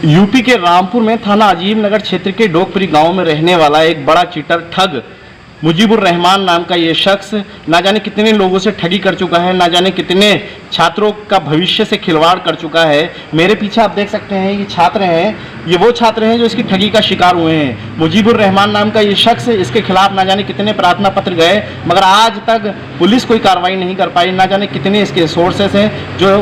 UP के रामपुर में थाना अजीम नगर क्षेत्र के डोकपुरी गांव में रहने वाला एक बड़ा चीटर ठग मुजीबुर रहमान नाम का ये शख्स ना जाने कितने लोगों से ठगी कर चुका है, ना जाने कितने छात्रों का भविष्य से खिलवाड़ कर चुका है। मेरे पीछे आप देख सकते हैं ये छात्र हैं, ये वो छात्र हैं जो इसकी ठगी का शिकार हुए हैं। मुजीबुर रहमान नाम का ये शख्स, इसके खिलाफ ना जाने कितने प्रार्थना पत्र गए मगर आज तक पुलिस कोई कार्रवाई नहीं कर पाई। ना जाने कितने इसके सोर्सेस हैं जो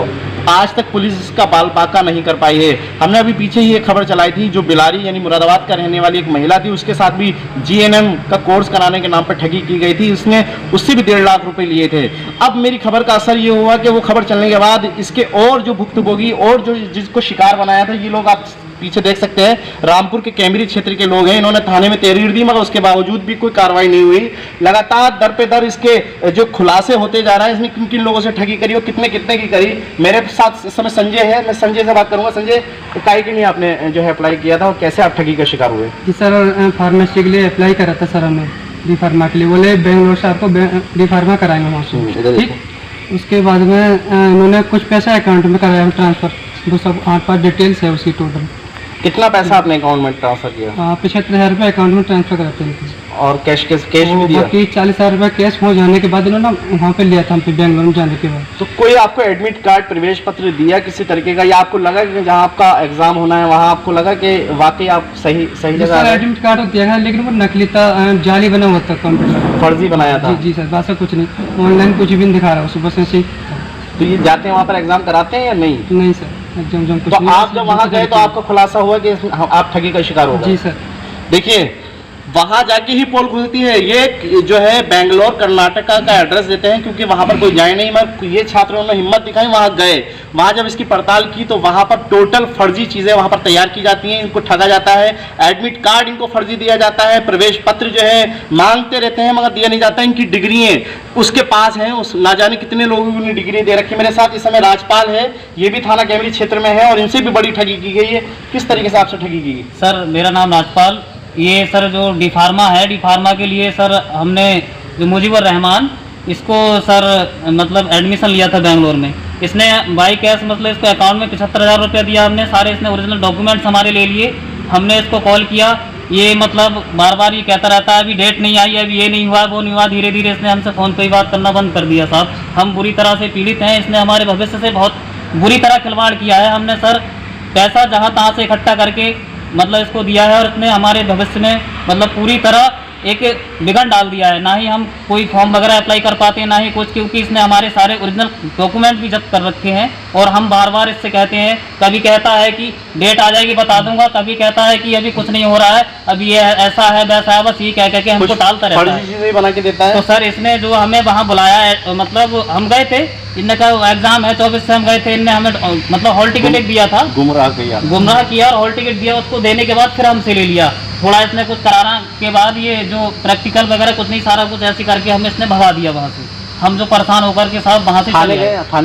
आज तक पुलिस इसका बाल बाका नहीं कर पाई है। हमने अभी पीछे ही एक खबर चलाई थी जो बिलारी यानी मुरादाबाद का रहने वाली एक महिला थी, उसके साथ भी GNM का कोर्स कराने के नाम पर ठगी की गई थी। उसने उससे भी 1.5 लाख रुपए लिए थे। अब मेरी खबर का असर ये हुआ कि वो खबर चलने के बाद इसके और जो भुक्तभोगी और जो जिसको शिकार बनाया था, ये लोग आप पीछे देख सकते हैं रामपुर के कैमरी क्षेत्र के लोग हैं। इन्होंने थाने में तहरीर दी मगर उसके बावजूद भी कोई कार्रवाई नहीं हुई। लगातार दर पे दर इसके जो खुलासे होते जा रहे हैं, इसने किन किन लोगों से ठगी करी और कितने कितने की करी। मेरे साथ इस समय संजय है, मैं संजय से बात करूंगा। संजय, काहे के लिए आपने जो है अप्लाई किया था और कैसे आप ठगी का शिकार हुए? जी सर, फार्मेसी के लिए अप्लाई करा था सर हमने, डी फार्मा के लिए। बोले बेंगलोर से आपको डी फार्मा कराएंगे वहाँ से, ठीक। उसके बाद में इन्होंने कुछ पैसा अकाउंट में कराया ट्रांसफ़र, 208 डिटेल्स है उसकी टोटल। कितना पैसा आपने अकाउंट में ट्रांसफर किया? 75,000 रुपये अकाउंट में ट्रांसफर कराते हैं। और कैश भी दिया? बाकी 40,000 रुपये कैश हो जाने के बाद इन्होंने वहाँ पे लिया था हम पे बेंगलोर में जाने के बाद। तो कोई आपको एडमिट कार्ड, प्रवेश पत्र दिया किसी तरीके का, या आपको लगा कि जहाँ आपका एग्जाम होना है वहाँ आपको लगा कि वाकई आप सही जगह? एडमिट कार्ड दिया था लेकिन वो नकली था, जाली बना हुआ था, कंप्यूटर फर्जी बनाया था। जी सर, बात कुछ नहीं, ऑनलाइन कुछ भी नहीं दिखा रहा सुबह से। तो ये जाते हैं वहाँ पर एग्जाम कराते हैं या नहीं? नहीं सर, एग्जाम कुछ तो नहीं। आप जब वहाँ गए तो आपका खुलासा हुआ कि आप ठगी का शिकार हो गए? जी सर। देखिए, वहां जाके ही पोल खुलती है। ये जो है बेंगलोर कर्नाटका का एड्रेस देते हैं क्योंकि वहां पर कोई जाए नहीं, मगर ये छात्रों ने हिम्मत दिखाई, वहां गए। वहां जब इसकी पड़ताल की तो वहां पर टोटल फर्जी चीजें वहां पर तैयार की जाती हैं, इनको ठगा जाता है। एडमिट कार्ड इनको फर्जी दिया जाता है, प्रवेश पत्र जो है मांगते रहते हैं मगर दिया नहीं जाता। इनकी डिग्रियां उसके पास हैं, उस ना जाने कितने लोगों को डिग्री दे रखी है। मेरे साथ इस समय राजपाल है, ये भी थाना कैमरी क्षेत्र में है और इनसे भी बड़ी ठगी की गई है। किस तरीके से आपसे ठगी की गई? सर मेरा नाम राजपाल, ये सर जो डी फार्मा है, डी फार्मा के लिए सर हमने जो मुजीबुर रहमान, इसको सर मतलब एडमिशन लिया था बेंगलोर में। इसने बाई कैश मतलब इसको अकाउंट में 75,000 रुपया दिया हमने, सारे इसने ओरिजिनल डॉक्यूमेंट्स हमारे ले लिए। हमने इसको कॉल किया, ये मतलब बार बार ये कहता रहता है अभी डेट नहीं आई, अभी ये नहीं हुआ वो नहीं हुआ। धीरे धीरे इसने हमसे फ़ोन पे ही बात करना बंद कर दिया। साहब हम बुरी तरह से पीड़ित हैं, इसने हमारे भविष्य से बहुत बुरी तरह खिलवाड़ किया है। हमने सर पैसा जहाँ तहाँ से इकट्ठा करके मतलब इसको दिया है और इसने हमारे भविष्य में मतलब पूरी तरह एक बिगड़ डाल दिया है। ना ही हम कोई फॉर्म वगैरह अप्लाई कर पाते हैं, ना ही कुछ, क्योंकि इसने हमारे सारे ओरिजिनल डॉक्यूमेंट भी जब्त कर रखे हैं। और हम बार बार इससे कहते हैं, कभी कहता है कि डेट आ जाएगी बता दूंगा, कभी कहता है कि अभी कुछ नहीं हो रहा है, अभी ये ऐसा है वैसा है, बस ये कह के हमको टालता रहता है, बना के देता है। तो सर इसने जो हमें वहाँ बुलाया है, मतलब हम गए थे, इनने का एग्जाम है 24 से हम गए थे, इनने हमें मतलब हॉल टिकट एक दिया था, गुमराह किया और हॉल टिकट दिया, उसको देने के बाद फिर हमसे ले लिया। थोड़ा इसने कुछ कराना के बाद ये जो प्रैक्टिकल वगैरह कुछ नहीं, सारा कुछ ऐसे करके हमें इसने भगा दिया वहाँ से। हम जो परेशान होकर के साहब वहाँ से थाने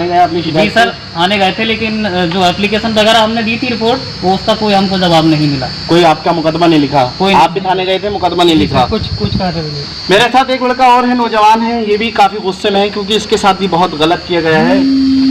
गए अपनी जी सर, थाने गए थे, लेकिन जो एप्लीकेशन वगैरह हमने दी थी रिपोर्ट, वो उसका कोई हमको जवाब नहीं मिला। कोई आपका मुकदमा नहीं लिखा? कोई आप भी थाने गए थे, मुकदमा नहीं लिखा? कुछ कहा था। मेरे साथ एक लड़का और है, नौजवान है, ये भी काफी गुस्से में है क्योंकि इसके साथ भी बहुत गलत किया गया है।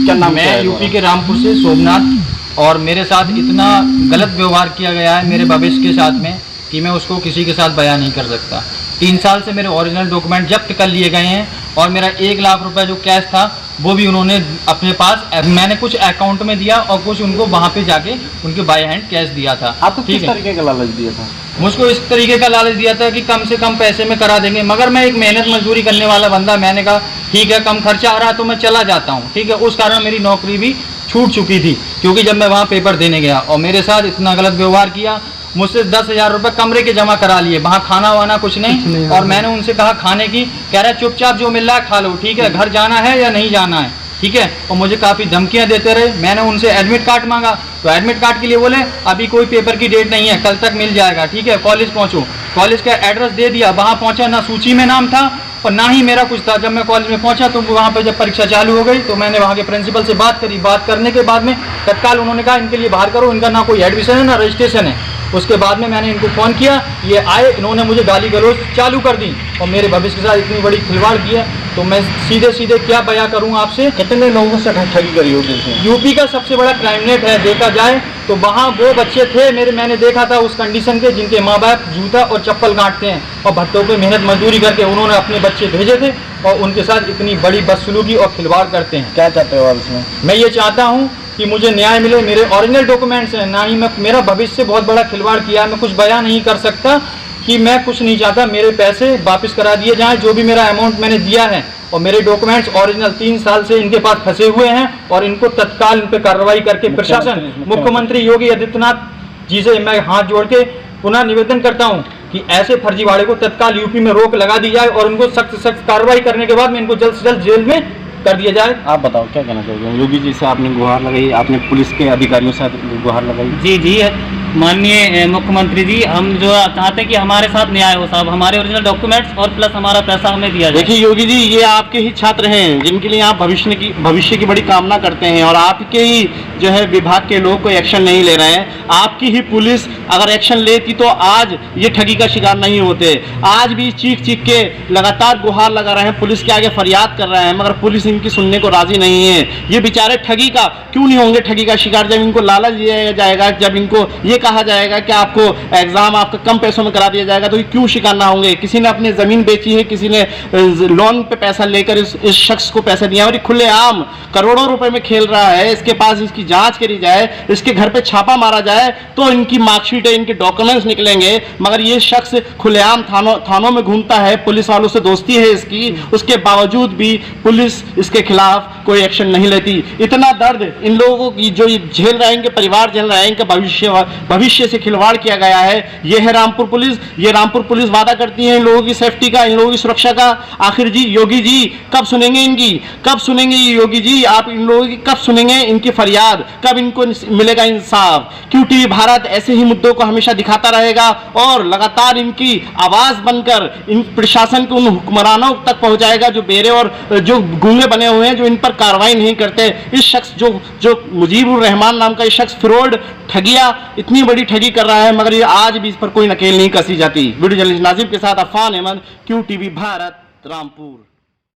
क्या नाम? मैं यूपी के रामपुर से सोमनाथ, और मेरे साथ इतना गलत व्यवहार किया गया है मेरे भविष्य के साथ में कि मैं उसको किसी के साथ बयान नहीं कर सकता। 3 साल से मेरे ओरिजिनल डॉक्यूमेंट जब्त कर लिए गए हैं और मेरा 1 लाख रुपए जो कैश था वो भी उन्होंने अपने पास, मैंने कुछ अकाउंट में दिया और कुछ उनको वहाँ पे जाके उनके बाय हैंड कैश दिया था। आपको किस तरीके का लालच दिया था? मुझको इस तरीके का लालच दिया था कि कम से कम पैसे में करा देंगे, मगर मैं एक मेहनत मजदूरी करने वाला बंदा, मैंने कहा ठीक है कम खर्चा आ रहा है तो मैं चला जाता हूँ, ठीक है। उस कारण मेरी नौकरी भी छूट चुकी थी क्योंकि जब मैं वहाँ पेपर देने गया और मेरे साथ इतना गलत व्यवहार किया, मुझसे 10,000 रुपये कमरे के जमा करा लिए, वहाँ खाना वाना कुछ नहीं। और मैंने उनसे कहा खाने की, कह रहा है चुपचाप जो मिल रहा है खा लो, ठीक है, घर जाना है या नहीं जाना है, ठीक है। और मुझे काफ़ी धमकियाँ देते रहे। मैंने उनसे एडमिट कार्ड मांगा तो एडमिट कार्ड के लिए बोले अभी कोई पेपर की डेट नहीं है, कल तक मिल जाएगा, ठीक है, कॉलेज पहुँचो। कॉलेज का एड्रेस दे दिया, वहाँ पहुँचा, ना सूची में नाम था और ना ही मेरा कुछ था। जब मैं कॉलेज में पहुँचा तो वहाँ पर जब परीक्षा चालू हो गई तो मैंने वहाँ के प्रिंसिपल से बात करी। बात करने के बाद में तत्काल उन्होंने कहा इनके लिए बाहर करो, इनका ना कोई एडमिशन है ना रजिस्ट्रेशन है। उसके बाद में मैंने इनको फ़ोन किया, ये आए, इन्होंने मुझे गाली गलौज चालू कर दी और मेरे भविष्य के साथ इतनी बड़ी खिलवाड़ की है। तो मैं सीधे सीधे क्या बयां करूं आपसे। कितने लोगों से ठगी करी होगी इसने? यूपी का सबसे बड़ा क्राइम नेट है देखा जाए तो। वहाँ वो बच्चे थे मैंने देखा था उस कंडीशन के जिनके माँ बाप जूता और चप्पल गांठते हैं और भट्टों पे मेहनत मजदूरी करके उन्होंने अपने बच्चे भेजे थे और उनके साथ इतनी बड़ी बदसलूकी और खिलवाड़ करते हैं। क्या चाहते हो आप इसमें? मैं ये चाहता हूँ कि मुझे न्याय मिले, मेरे ओरिजिनल डॉक्यूमेंट्स हैं, ना ही मैं मेरा भविष्य बहुत बड़ा खिलवाड़ किया, मैं कुछ बयां नहीं कर सकता कि मैं कुछ नहीं चाहता, मेरे पैसे वापस करा दिए जाएं, जो भी मेरा अमाउंट मैंने दिया है, और मेरे डॉक्यूमेंट्स ओरिजिनल 3 साल से इनके पास फंसे हुए हैं और इनको तत्काल इन पर कार्रवाई करके प्रशासन, मुख्यमंत्री योगी आदित्यनाथ जी से मैं हाथ जोड़ के पुनः निवेदन करता हूं कि ऐसे फर्जीवाड़े को तत्काल यूपी में रोक लगा दी जाए और इनको सख्त सख्त कार्रवाई करने के बाद में इनको जल्द से जल्द जेल में कर दिया जाए। आप बताओ क्या कहना चाहोगे? योगी जी से आपने गुहार लगाई, आपने पुलिस के अधिकारियों से गुहार लगाई। जी जी माननीय मुख्यमंत्री जी, हम जो चाहते हैं कि हमारे साथ न्याय हो साहब, हमारे ओरिजिनल डॉक्यूमेंट्स और प्लस हमारा पैसा हमें दिया जाए। देखिए योगी जी, ये आपके ही छात्र हैं जिनके लिए आप भविष्य की बड़ी कामना करते हैं और आपके ही जो है विभाग के लोग कोई एक्शन नहीं ले रहे हैं। आपकी ही पुलिस अगर एक्शन लेती तो आज ये ठगी का शिकार नहीं होते। आज भी चीख चीख के लगातार गुहार लगा रहे हैं, पुलिस के आगे फरियाद कर रहे हैं, मगर पुलिस इनकी सुनने को राजी नहीं है। ये बेचारे ठगी का क्यों नहीं होंगे ठगी का शिकार? जब इनको लालच दिया जाएगा, जब इनको ये कहा जाएगा कि आपको एग्जाम आपका कम पैसों में करा दिया जाएगा, तो ये क्यों शिकार ना होंगे? किसी ने अपनी जमीन बेची है, किसी ने लोन पे पैसा लेकर इस शख्स को पैसे दिया और ये खुलेआम करोड़ों रुपए में खेल रहा है। इसके पास इसकी जांच करी जाए, इसके घर पे छापा मारा जाए तो इनकी मार्कशीट है, इनके डॉक्यूमेंट्स निकलेंगे, मगर ये शख्स खुलेआम थानों में घूमता है, पुलिस वालों से दोस्ती है इसकी, उसके बावजूद भी पुलिस इसके खिलाफ कोई एक्शन नहीं लेती। इतना दर्द इन लोगों की जो झेल रहे हैं, इनके परिवार झेल रहे हैं, इनका भविष्य से खिलवाड़ किया गया है। ये है रामपुर पुलिस। ये रामपुर पुलिस वादा करती है इन लोगों की सेफ्टी का, इन लोगों की सुरक्षा का। आखिर जी योगी जी कब सुनेंगे इनकी? कब सुनेंगे योगी जी? आप इन लोगों की कब सुनेंगे इनकी फरियाद? कब इनको मिलेगा इंसाफ? क्यों टीवी भारत ऐसे ही मुद्दों को हमेशा दिखाता रहेगा और लगातार इनकी आवाज बनकर इन प्रशासन के उन हुक्मरानों तक पहुंचाएगा जो बेरे और जो गूंगे बने हुए हैं, जो इन पर कार्रवाई नहीं करते। इस शख्स जो मुजीबुर रहमान नाम का ये शख्स फ्रॉड ठगिया इतनी बड़ी ठगी कर रहा है, मगर ये आज भी इस पर कोई नकेल नहीं कसी जाती। वीडियो जर्नलिस्ट नाजिब के साथ अफान अहमद, QTV भारत, रामपुर।